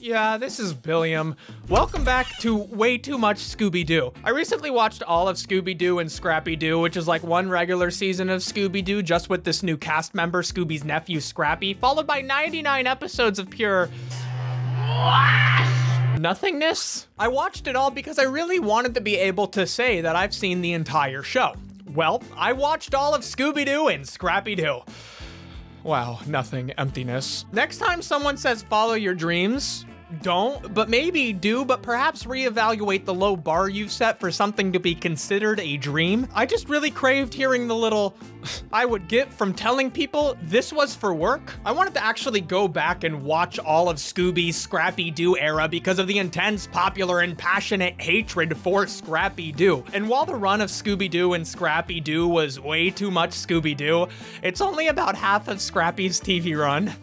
Yeah, this is Billiam. Welcome back to Way Too Much Scooby-Doo. I recently watched all of Scooby-Doo and Scrappy-Doo, which is like one regular season of Scooby-Doo, just with this new cast member, Scooby's nephew, Scrappy, followed by 99 episodes of pure nothingness. I watched it all because I really wanted to be able to say that I've seen the entire show. Well, I watched all of Scooby-Doo and Scrappy-Doo. Wow, nothing, emptiness. Next time someone says follow your dreams, don't, but maybe do, but perhaps reevaluate the low bar you've set for something to be considered a dream. I just really craved hearing the little I would get from telling people this was for work. I wanted to actually go back and watch all of Scooby's Scrappy-Doo era because of the intense, popular, and passionate hatred for Scrappy-Doo. And while the run of Scooby-Doo and Scrappy-Doo was way too much Scooby-Doo, it's only about half of Scrappy's TV run.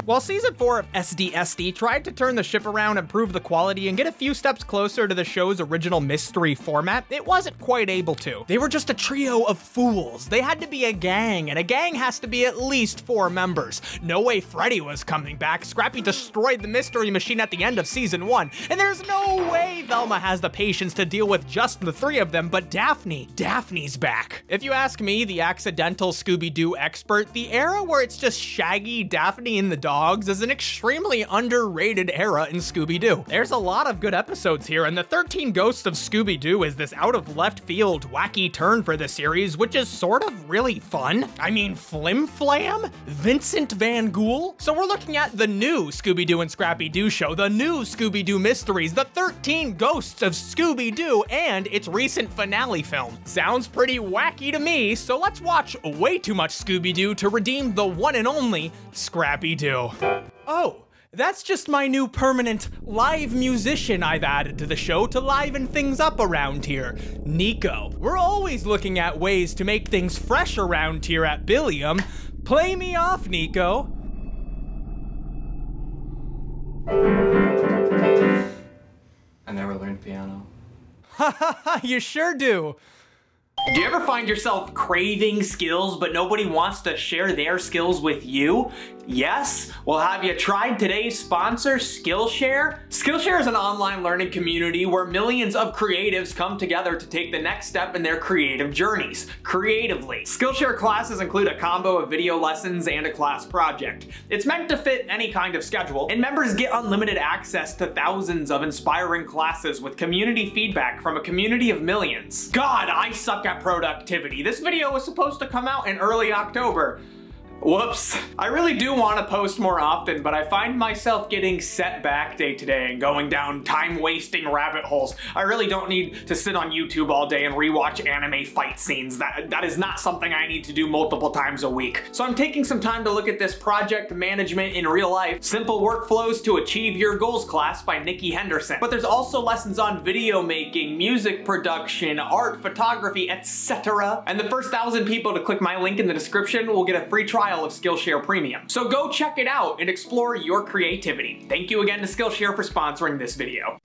While season 4 of SDSD tried to turn the ship around, improve the quality, and get a few steps closer to the show's original mystery format, it wasn't quite able to. They were just a trio of fools. They had to be a gang, and a gang has to be at least 4 members. No way Freddy was coming back. Scrappy destroyed the mystery machine at the end of season 1, and there's no way Velma has the patience to deal with just the 3 of them, but Daphne's back. If you ask me, the accidental Scooby-Doo expert, the era where it's just Shaggy, Daphne, and the dogs is an extremely underrated era in Scooby-Doo. There's a lot of good episodes here, and the 13 Ghosts of Scooby-Doo is this out of left field wacky turn for the series, which is sort of really fun. I mean, Flim Flam? Vincent Van Ghoul? So we're looking at the new Scooby-Doo and Scrappy-Doo show, the new Scooby-Doo Mysteries, the 13 Ghosts of Scooby-Doo, and its recent finale film. Sounds pretty wacky to me, so let's watch Way Too Much Scooby-Doo to redeem the one and only Scrappy-Doo. Oh, that's just my new permanent live musician I've added to the show to liven things up around here, Nico. We're always looking at ways to make things fresh around here at Billiam. Play me off, Nico. I never learned piano. Ha ha ha, you sure do. Do you ever find yourself craving skills, but nobody wants to share their skills with you? Yes? Well, have you tried today's sponsor, Skillshare? Skillshare is an online learning community where millions of creatives come together to take the next step in their creative journeys, creatively. Skillshare classes include a combo of video lessons and a class project. It's meant to fit any kind of schedule, and members get unlimited access to thousands of inspiring classes with community feedback from a community of millions. God, I suck at productivity. This video was supposed to come out in early October. Whoops. I really do want to post more often, but I find myself getting set back day to day and going down time-wasting rabbit holes. I really don't need to sit on YouTube all day and rewatch anime fight scenes. That is not something I need to do multiple times a week. So I'm taking some time to look at this project management in real life, simple workflows to achieve your goals class by Nikki Henderson. But there's also lessons on video making, music production, art, photography, etc. And the first 1,000 people to click my link in the description will get a free trial of Skillshare Premium. So go check it out and explore your creativity. Thank you again to Skillshare for sponsoring this video.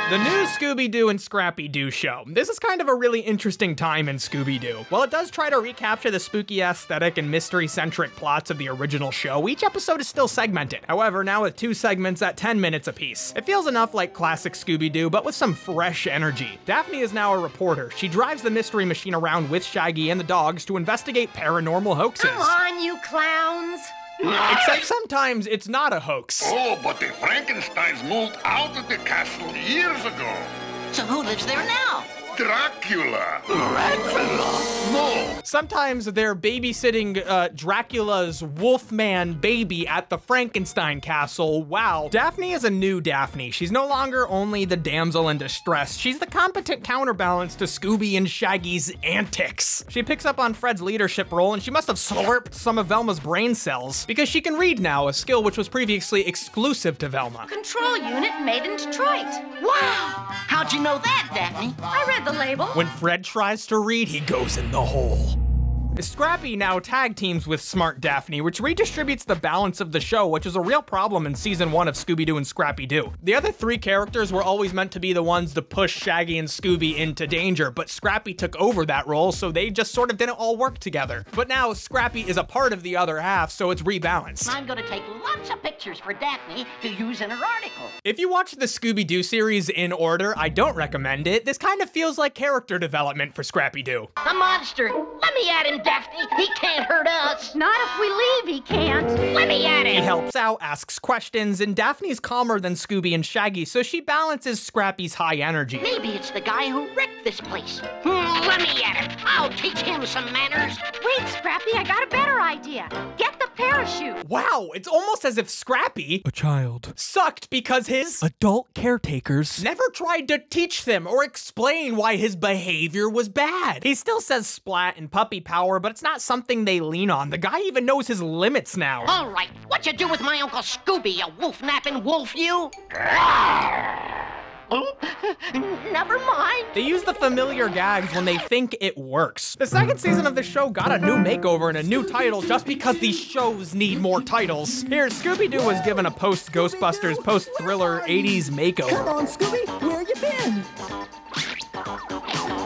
The new Scooby-Doo and Scrappy-Doo show. This is kind of a really interesting time in Scooby-Doo. While it does try to recapture the spooky aesthetic and mystery-centric plots of the original show, each episode is still segmented. However, now with 2 segments at 10 minutes apiece. It feels enough like classic Scooby-Doo, but with some fresh energy. Daphne is now a reporter. She drives the mystery machine around with Shaggy and the dogs to investigate paranormal hoaxes. Come on, you clowns! Except sometimes it's not a hoax. Oh, but the Frankensteins moved out of the castle years ago. So who lives there now? Dracula. Dracula? No. Sometimes they're babysitting Dracula's Wolfman baby at the Frankenstein castle. Wow. Daphne is a new Daphne. She's no longer only the damsel in distress. She's the competent counterbalance to Scooby and Shaggy's antics. She picks up on Fred's leadership role, and she must have slurped some of Velma's brain cells because she can read now, a skill which was previously exclusive to Velma. Control unit made in Detroit. Wow! How'd you know that, Daphne? I read the label. When Fred tries to read, he goes in the hole. Scrappy now tag teams with Smart Daphne, which redistributes the balance of the show, which is a real problem in season 1 of Scooby-Doo and Scrappy-Doo. The other 3 characters were always meant to be the ones to push Shaggy and Scooby into danger, but Scrappy took over that role, so they just sort of didn't all work together. But now Scrappy is a part of the other half, so it's rebalanced. I'm gonna take lots of pictures for Daphne to use in her article. If you watch the Scooby-Doo series in order, I don't recommend it. This kind of feels like character development for Scrappy-Doo. A monster. Let me at him, Daphne. He can't hurt us. Not if we leave, he can't. Let me at him. He helps out, asks questions, and Daphne's calmer than Scooby and Shaggy, so she balances Scrappy's high energy. Maybe it's the guy who wrecked this place. Let me at him. I'll teach him some manners. Wait, Scrappy, I got a better idea. Get the parachute. Wow, it's almost as if Scrappy, a child, sucked because his adult caretakers never tried to teach them or explain why his behavior was bad. He still says splat and puppy power, but it's not something they lean on. The guy even knows his limits now. All right, what you do with my Uncle Scooby, you wolf-napping wolf, you? Oh, never mind. They use the familiar gags when they think it works. The second season of the show got a new makeover and a new title just because these shows need more titles. Here, Scooby-Doo was given a post-Ghostbusters, post-thriller 80s makeover. Come on, Scooby, where you been?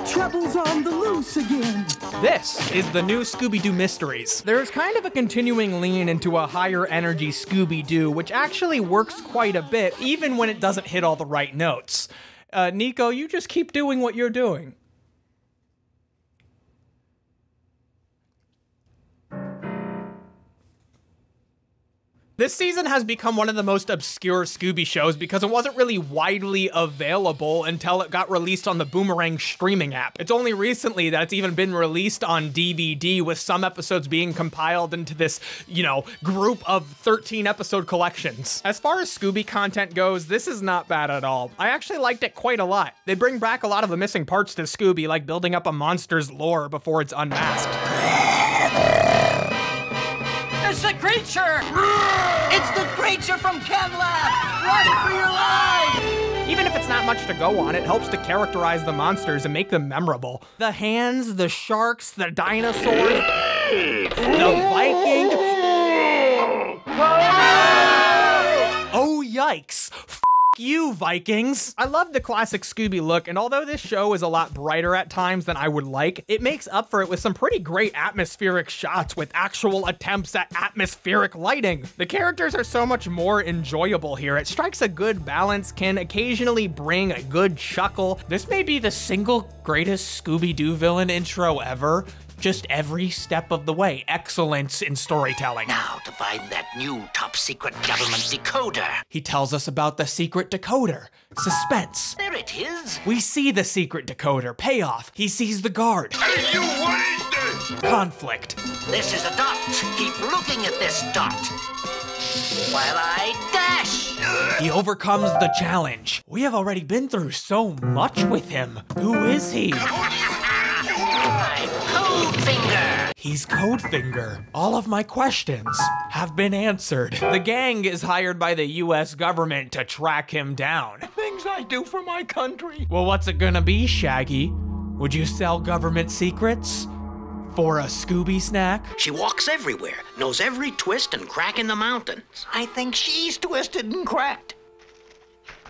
Trouble's on the loose again. This is the new Scooby-Doo Mysteries. There's kind of a continuing lean into a higher energy Scooby-Doo, which actually works quite a bit, even when it doesn't hit all the right notes. Nico, you just keep doing what you're doing. This season has become one of the most obscure Scooby shows because it wasn't really widely available until it got released on the Boomerang streaming app. It's only recently that it's even been released on DVD, with some episodes being compiled into this, group of 13 episode collections. As far as Scooby content goes, this is not bad at all. I actually liked it quite a lot. They bring back a lot of the missing parts to Scooby, like building up a monster's lore before it's unmasked. It's the creature! It's the creature from ChemLab! Run for your life! Even if it's not much to go on, it helps to characterize the monsters and make them memorable. The hands, the sharks, the dinosaurs, the Viking. Oh, yikes. You, Vikings! I love the classic Scooby look, and although this show is a lot brighter at times than I would like, it makes up for it with some pretty great atmospheric shots with actual attempts at atmospheric lighting. The characters are so much more enjoyable here. It strikes a good balance, can occasionally bring a good chuckle. This may be the single greatest Scooby-Doo villain intro ever. Just every step of the way, excellence in storytelling. Now to find that new top-secret government decoder. He tells us about the secret decoder. Suspense. There it is. We see the secret decoder. Payoff. He sees the guard. Hey, you, what is this? Conflict. This is a dot. Keep looking at this dot while I dash. He overcomes the challenge. We have already been through so much with him. Who is he? I'm Codefinger. He's Codefinger. All of my questions have been answered. The gang is hired by the US government to track him down. Things I do for my country. Well, what's it gonna be, Shaggy? Would you sell government secrets? For a Scooby snack? She walks everywhere, knows every twist and crack in the mountains. I think she's twisted and cracked.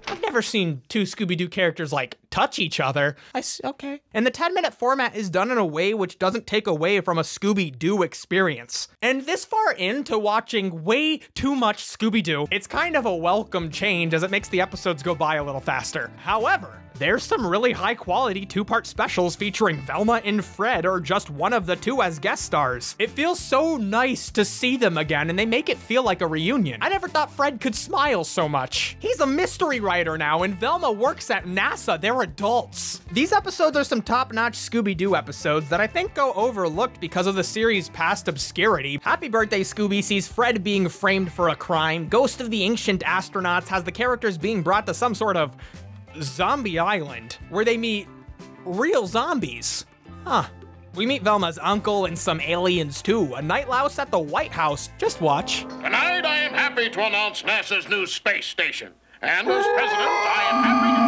I've never seen two Scooby-Doo characters, touch each other. Okay. And the 10-minute format is done in a way which doesn't take away from a Scooby-Doo experience. And this far into watching way too much Scooby-Doo, it's kind of a welcome change as it makes the episodes go by a little faster. However, there's some really high-quality two-part specials featuring Velma and Fred, or just one of the two as guest stars. It feels so nice to see them again, and they make it feel like a reunion. I never thought Fred could smile so much. He's a mystery writer now, and Velma works at NASA. They're adults. These episodes are some top-notch Scooby-Doo episodes that I think go overlooked because of the series' past obscurity. Happy Birthday Scooby sees Fred being framed for a crime. Ghost of the Ancient Astronauts has the characters being brought to some sort of zombie island where they meet real zombies. We meet Velma's uncle and some aliens too. A night louse at the White House. Just watch. Tonight I am happy to announce NASA's new space station. And as president, I am happy to...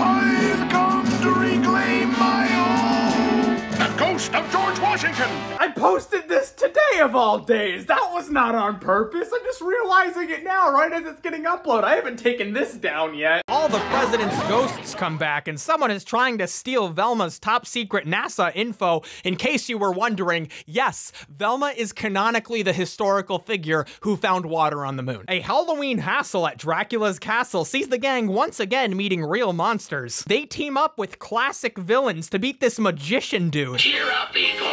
I've come to reclaim my own! The Ghost ghost of George Washington. I posted this today of all days. That was not on purpose. I'm just realizing it now, right as it's getting uploaded. I haven't taken this down yet. All the president's ghosts come back, and someone is trying to steal Velma's top secret NASA info. In case you were wondering, yes, Velma is canonically the historical figure who found water on the moon. A Halloween hassle at Dracula's castle sees the gang once again meeting real monsters. They team up with classic villains to beat this magician dude. Cheer up, Igor.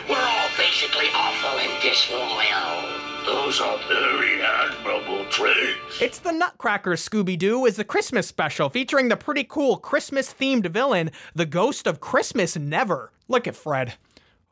We're all basically awful and disloyal. Those are very admirable traits. It's the Nutcracker Scooby-Doo is the Christmas special featuring the pretty cool Christmas-themed villain, the Ghost of Christmas Never. Look at Fred.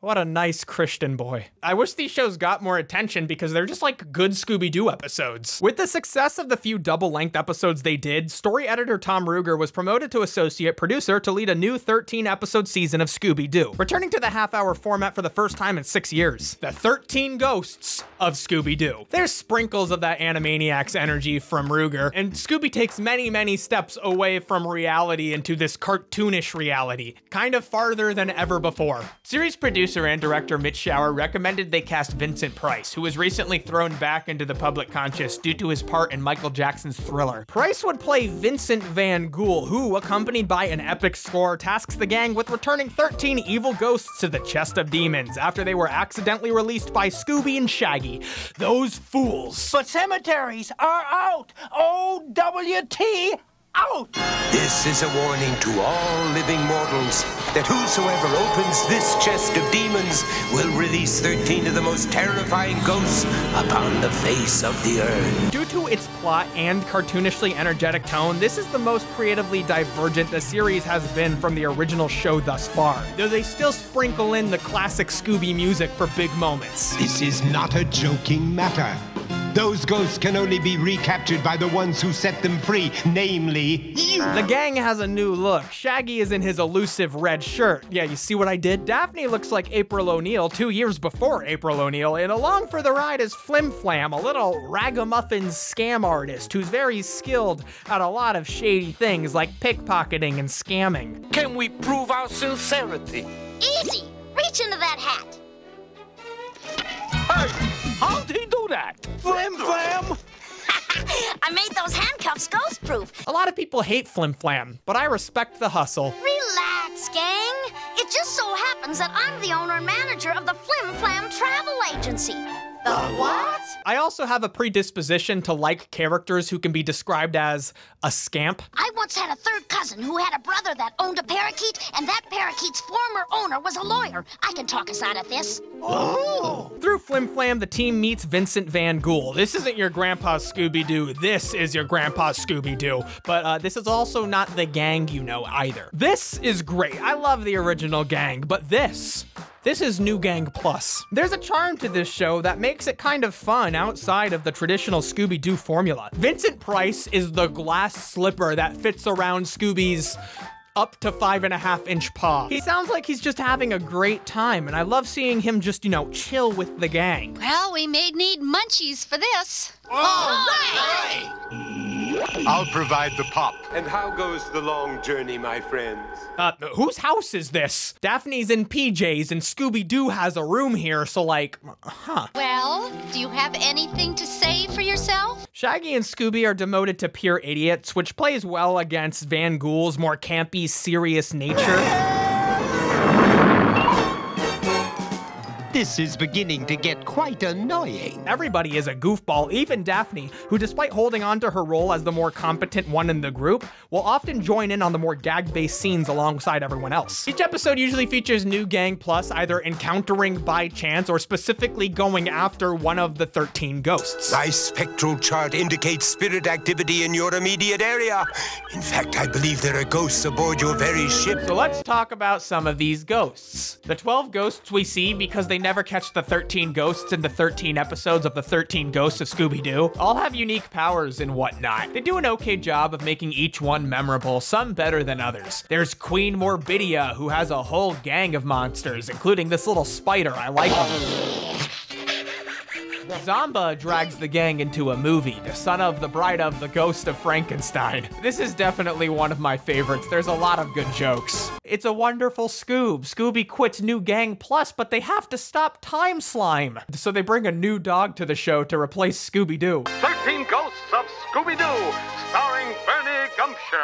What a nice Christian boy. I wish these shows got more attention because they're just like good Scooby-Doo episodes. With the success of the few double-length episodes they did, story editor Tom Ruegger was promoted to associate producer to lead a new 13-episode season of Scooby-Doo, returning to the half-hour format for the first time in 6 years. The 13 Ghosts of Scooby-Doo. There's sprinkles of that Animaniacs energy from Ruegger, and Scooby takes many, many steps away from reality into this cartoonish reality, kind of farther than ever before. Series producer and director Mitch Schauer recommended they cast Vincent Price, who was recently thrown back into the public conscious due to his part in Michael Jackson's Thriller. Price would play Vincent Van Ghoul, who, accompanied by an epic score, tasks the gang with returning 13 evil ghosts to the chest of demons after they were accidentally released by Scooby and Shaggy. Those fools. But cemeteries are out. O-W-T, out. This is a warning to all living mortals that whosoever opens this chest of demons will release 13 of the most terrifying ghosts upon the face of the earth. Due to its plot and cartoonishly energetic tone, this is the most creatively divergent the series has been from the original show thus far, though they still sprinkle in the classic Scooby music for big moments. This is not a joking matter. Those ghosts can only be recaptured by the ones who set them free, namely you. The gang has a new look. Shaggy is in his elusive red shirt. Yeah, you see what I did? Daphne looks like April O'Neil 2 years before April O'Neil, and along for the ride is Flim, a little ragamuffin scam artist who's very skilled at a lot of shady things like pickpocketing and scamming. Can we prove our sincerity? Easy. Reach into that hat. Hey, how'd he do that? Flim! I made those handcuffs ghost-proof. A lot of people hate Flim, but I respect the hustle. Relax, gang. It just so happens that I'm the owner and manager of the Flim Travel Agency. The what? I also have a predisposition to like characters who can be described as a scamp. I once had a third cousin who had a brother that owned a parakeet, and that parakeet's former owner was a lawyer. I can talk us out of this. Oh! Through Flim, the team meets Vincent Van Ghoul. This isn't your grandpa's Scooby-Doo. This is your grandpa's Scooby-Doo. But this is also not the gang you know either. This is great. I love the original gang, but this is New Gang Plus. There's a charm to this show that makes it kind of fun outside of the traditional Scooby-Doo formula. Vincent Price is the glass slipper that fits around Scooby's up to 5.5-inch paw. He sounds like he's just having a great time, and I love seeing him just, you know, chill with the gang. Well, we may need munchies for this. All right! I'll provide the pop. And how goes the long journey, my friends? Whose house is this? Daphne's in PJs and Scooby-Doo has a room here, so like, Well, do you have anything to say for yourself? Shaggy and Scooby are demoted to pure idiots, which plays well against Van Ghoul's more campy, serious nature. This is beginning to get quite annoying. Everybody is a goofball, even Daphne, who despite holding on to her role as the more competent one in the group, will often join in on the more gag-based scenes alongside everyone else. Each episode usually features New Gang Plus either encountering by chance or specifically going after one of the 13 ghosts. My spectral chart indicates spirit activity in your immediate area. In fact, I believe there are ghosts aboard your very ship. So let's talk about some of these ghosts. The 12 ghosts we see because they never catch the 13 ghosts in the 13 episodes of the 13 Ghosts of Scooby-Doo all have unique powers and whatnot. They do an okay job of making each one memorable, some better than others. There's Queen Morbidia, who has a whole gang of monsters, including this little spider. I like him. Zomba drags the gang into a movie, the son of the bride of the ghost of Frankenstein. This is definitely one of my favorites. There's a lot of good jokes. It's a wonderful Scoob. Scooby quits New Gang Plus, but they have to stop Time Slime. So they bring a new dog to the show to replace Scooby-Doo. 13 Ghosts of Scooby-Doo, starring Bernie Gumption.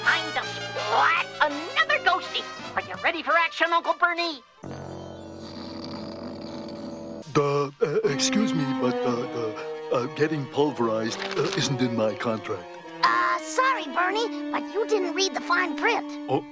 Time to splat another ghosty. Are you ready for action, Uncle Bernie? Excuse me, but getting pulverized isn't in my contract. Sorry, Bernie, but you didn't read the fine print. Oh.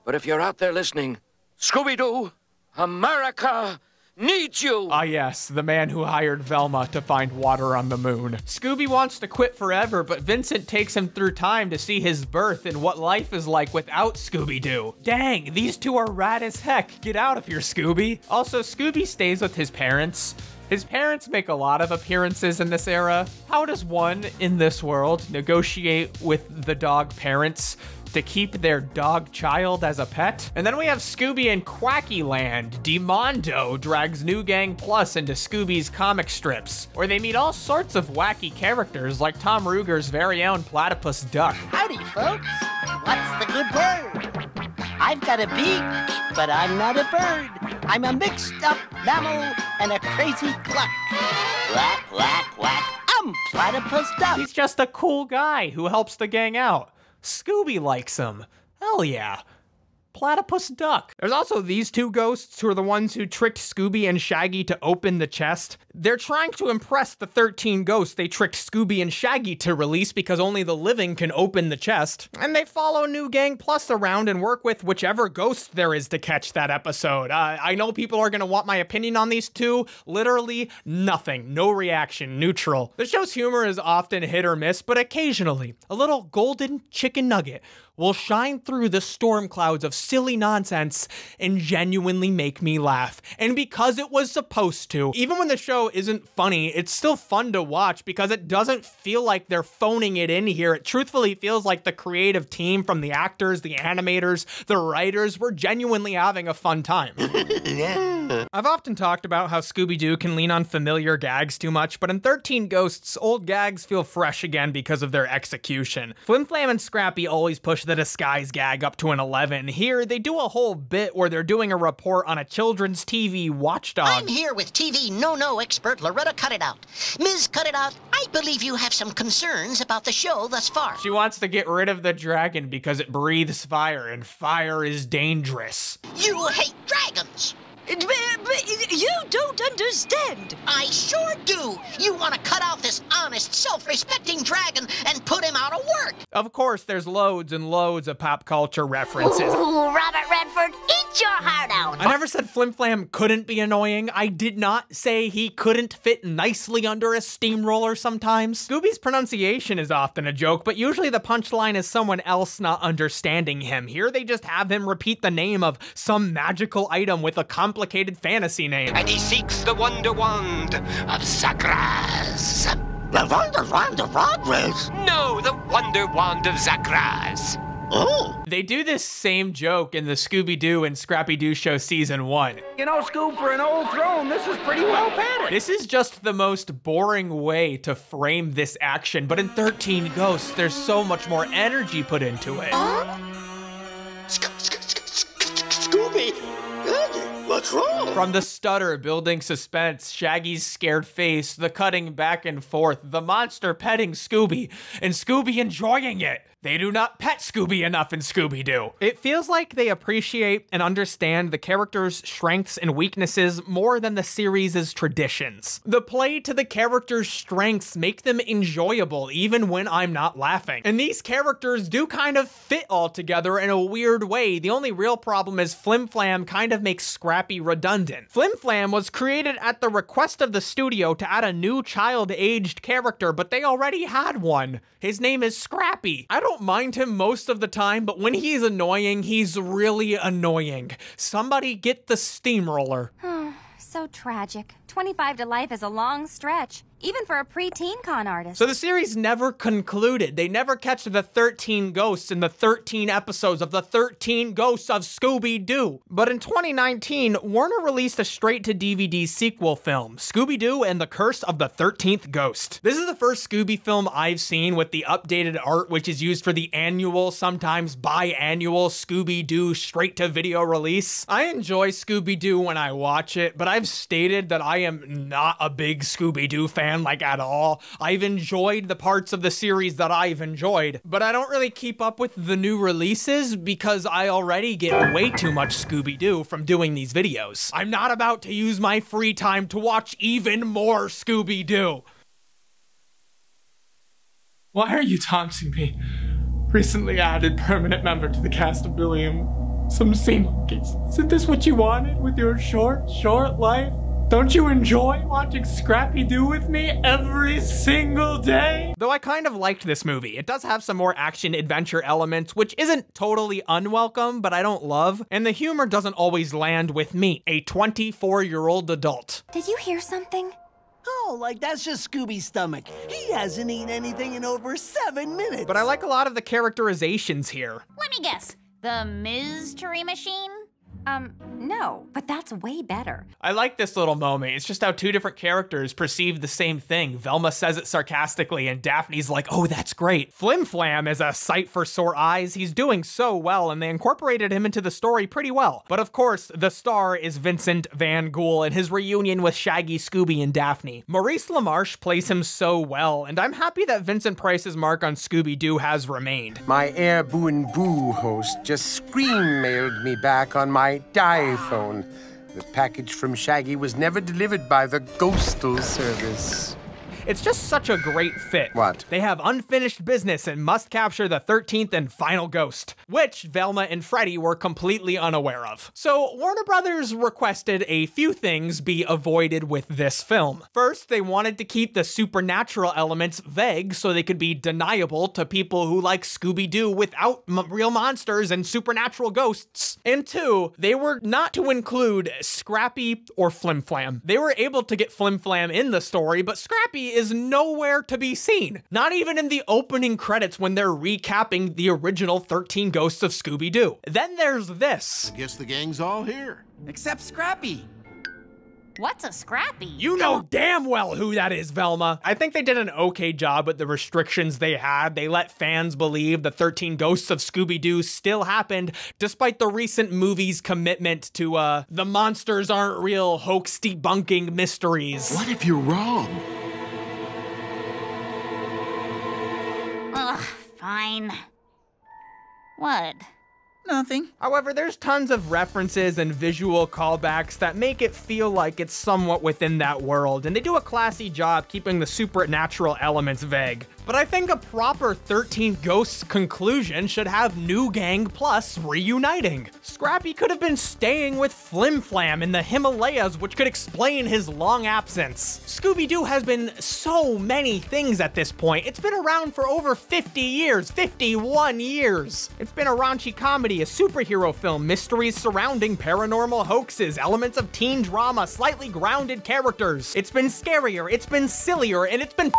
But if you're out there listening, Scooby-Doo, America needs you! Ah yes, the man who hired Velma to find water on the moon. Scooby wants to quit forever, but Vincent takes him through time to see his birth and what life is like without Scooby-Doo. Dang, these two are rad as heck. Get out of here, Scooby. Also, Scooby stays with his parents. His parents make a lot of appearances in this era. How does one, in this world, negotiate with the dog parents to keep their dog child as a pet? And then we have Scooby in Quacky Land. Demondo drags New Gang Plus into Scooby's comic strips, where they meet all sorts of wacky characters like Tom Ruger's very own platypus duck. Howdy, folks. What's the good word? I've got a beak, but I'm not a bird. I'm a mixed-up mammal and a crazy cluck. Quack, quack, quack. I'm platypus duck. He's just a cool guy who helps the gang out. Scooby likes him. Hell yeah. Platypus duck. There's also these two ghosts who are the ones who tricked Scooby and Shaggy to open the chest. They're trying to impress the 13 ghosts they tricked Scooby and Shaggy to release because only the living can open the chest. And they follow New Gang Plus around and work with whichever ghost there is to catch that episode. I know people are gonna want my opinion on these two. Literally nothing. No reaction. Neutral. The show's humor is often hit or miss, but occasionally a little golden chicken nugget will shine through the storm clouds of silly nonsense and genuinely make me laugh. And because it was supposed to, even when the show isn't funny, it's still fun to watch because it doesn't feel like they're phoning it in here. It truthfully feels like the creative team, from the actors, the animators, the writers, were genuinely having a fun time. I've often talked about how Scooby-Doo can lean on familiar gags too much, but in 13 Ghosts, old gags feel fresh again because of their execution. Flim, Flam, and Scrappy always push the disguise gag up to an 11. Here, they do a whole bit where they're doing a report on a children's TV watchdog. I'm here with TV no-no expert Loretta Cut It Out. Ms. Cut It Out, I believe you have some concerns about the show thus far. She wants to get rid of the dragon because it breathes fire, and fire is dangerous. You hate dragons! But you don't understand. I sure do. You want to cut out this honest, self-respecting dragon and put him out of work. Of course, there's loads and loads of pop culture references. Ooh, Robert Redford, eat your heart out. I never said Flim Flam couldn't be annoying. I did not say he couldn't fit nicely under a steamroller sometimes. Scooby's pronunciation is often a joke, but usually the punchline is someone else not understanding him. Here they just have him repeat the name of some magical item with a complicated fantasy name. And he seeks the Wonder Wand of Zagraz. The Wonder Wand of Zagraz? No, the Wonder Wand of Zagraz. Oh. They do this same joke in the Scooby-Doo and Scrappy-Doo show season 1. You know, Scoob, for an old throne, this is pretty well padded. This is just the most boring way to frame this action, but in 13 Ghosts, there's so much more energy put into it. Scooby! What's wrong? From the stutter building suspense, Shaggy's scared face, the cutting back and forth, the monster petting Scooby, and Scooby enjoying it. They do not pet Scooby enough in Scooby-Doo. It feels like they appreciate and understand the characters' strengths and weaknesses more than the series' traditions. The play to the characters' strengths make them enjoyable even when I'm not laughing. And these characters do kind of fit all together in a weird way. The only real problem is Flim Flam kind of makes Scrappy redundant. Flim Flam was created at the request of the studio to add a new child-aged character, but they already had one. His name is Scrappy. I don't mind him most of the time, but when he's annoying, he's really annoying. Somebody get the steamroller. So tragic. 25 to life is a long stretch. even for a preteen con artist. So the series never concluded. They never catch the 13 ghosts in the 13 episodes of the 13 Ghosts of Scooby-Doo. But in 2019, Warner released a straight-to-DVD sequel film, Scooby-Doo and the Curse of the 13th Ghost. This is the first Scooby film I've seen with the updated art, which is used for the annual, sometimes biannual Scooby-Doo straight-to-video release. I enjoy Scooby-Doo when I watch it, but I've stated that I am not a big Scooby-Doo fan, like at all. I've enjoyed the parts of the series that I've enjoyed, but I don't really keep up with the new releases because I already get way too much Scooby-Doo from doing these videos. I'm not about to use my free time to watch even more Scooby-Doo. Why are you taunting me? Recently added permanent member to the cast of Billiam. Some sea monkeys. Isn't this what you wanted with your short life? Don't you enjoy watching Scrappy-Doo with me every single day? Though I kind of liked this movie. It does have some more action-adventure elements, which isn't totally unwelcome, but I don't love. And the humor doesn't always land with me, a 24-year-old adult. Did you hear something? Oh, like that's just Scooby's stomach. He hasn't eaten anything in over 7 minutes. But I like a lot of the characterizations here. Let me guess. The mystery machine? No, but that's way better. I like this little moment. It's just how two different characters perceive the same thing. Velma says it sarcastically, and Daphne's like, oh, that's great. Flim Flam is a sight for sore eyes. He's doing so well, and they incorporated him into the story pretty well. But of course, the star is Vincent Van Ghoul and his reunion with Shaggy, Scooby, and Daphne. Maurice LaMarche plays him so well, and I'm happy that Vincent Price's mark on Scooby-Doo has remained. My Air Boo and Boo host just scream-mailed me back on my die phone. The package from Shaggy was never delivered by the Ghostal service. It's just such a great fit. What? They have unfinished business and must capture the 13th and final ghost, which Velma and Freddy were completely unaware of. So Warner Brothers requested a few things be avoided with this film. First, they wanted to keep the supernatural elements vague so they could be deniable to people who like Scooby-Doo without real monsters and supernatural ghosts. And two, they were not to include Scrappy or Flim Flam. They were able to get Flim Flam in the story, but Scrappy is nowhere to be seen. Not even in the opening credits when they're recapping the original 13 Ghosts of Scooby-Doo. Then there's this. I guess the gang's all here. Except Scrappy. What's a Scrappy? You know damn well who that is, Velma. I think they did an okay job with the restrictions they had. They let fans believe the 13 Ghosts of Scooby-Doo still happened, despite the recent movie's commitment to, the monsters aren't real hoax debunking mysteries. What if you're wrong? Ugh, fine. What? Nothing. However, there's tons of references and visual callbacks that make it feel like it's somewhat within that world, and they do a classy job keeping the supernatural elements vague. But I think a proper 13 Ghosts conclusion should have New Gang Plus reuniting. Scrappy could have been staying with Flim Flam in the Himalayas, which could explain his long absence. Scooby-Doo has been so many things at this point. It's been around for over 50 years, 51 years. It's been a raunchy comedy, a superhero film, mysteries surrounding paranormal hoaxes, elements of teen drama, slightly grounded characters. It's been scarier, it's been sillier, and it's been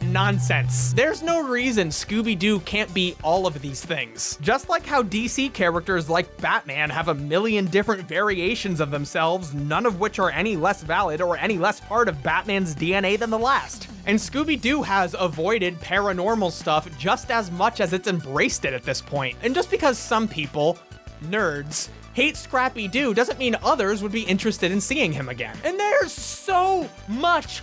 nonsense. There's no reason Scooby-Doo can't be all of these things. Just like how DC characters like Batman have a million different variations of themselves, none of which are any less valid or any less part of Batman's DNA than the last. And Scooby-Doo has avoided paranormal stuff just as much as it's embraced it at this point. And just because some people, nerds, hate Scrappy-Doo doesn't mean others would be interested in seeing him again. And there's so much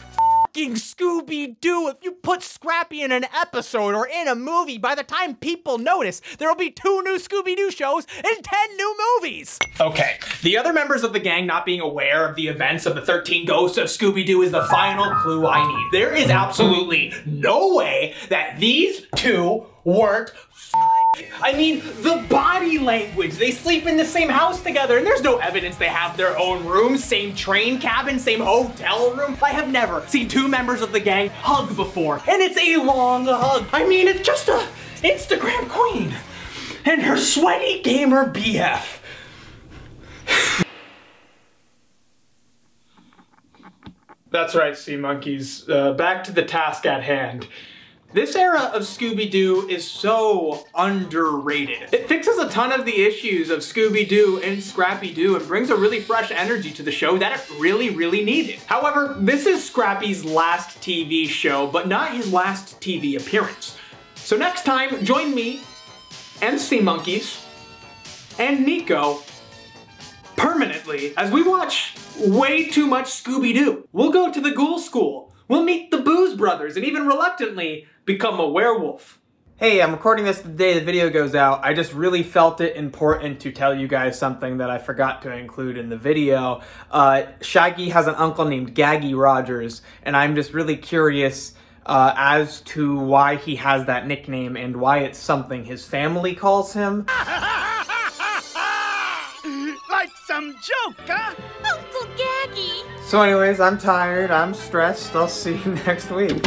Scooby-Doo. If you put Scrappy in an episode or in a movie, by the time people notice, there'll be 2 new Scooby-Doo shows and 10 new movies. Okay, the other members of the gang not being aware of the events of the 13 Ghosts of Scooby-Doo is the final clue I need. There is absolutely no way that these two weren't I mean, the body language. They sleep in the same house together, and there's no evidence they have their own rooms, same train cabin, same hotel room. I have never seen 2 members of the gang hug before, and it's a long hug. I mean, it's just a Instagram queen and her sweaty gamer BF. That's right, sea monkeys. Back to the task at hand. This era of Scooby-Doo is so underrated. It fixes a ton of the issues of Scooby-Doo and Scrappy-Doo and brings a really fresh energy to the show that it really, really needed. However, this is Scrappy's last TV show, but not his last TV appearance. So next time, join me and Sea Monkeys and Nico permanently as we watch Way Too Much Scooby-Doo. We'll go to the Ghoul School. We'll meet the Booze Brothers and even reluctantly become a werewolf. Hey, I'm recording this the day the video goes out. I just really felt it important to tell you guys something that I forgot to include in the video. Shaggy has an uncle named Gaggy Rogers, and I'm just really curious as to why he has that nickname and why it's something his family calls him. Like some joke, huh? Uncle Gaggy! So anyways, I'm tired, I'm stressed. I'll see you next week.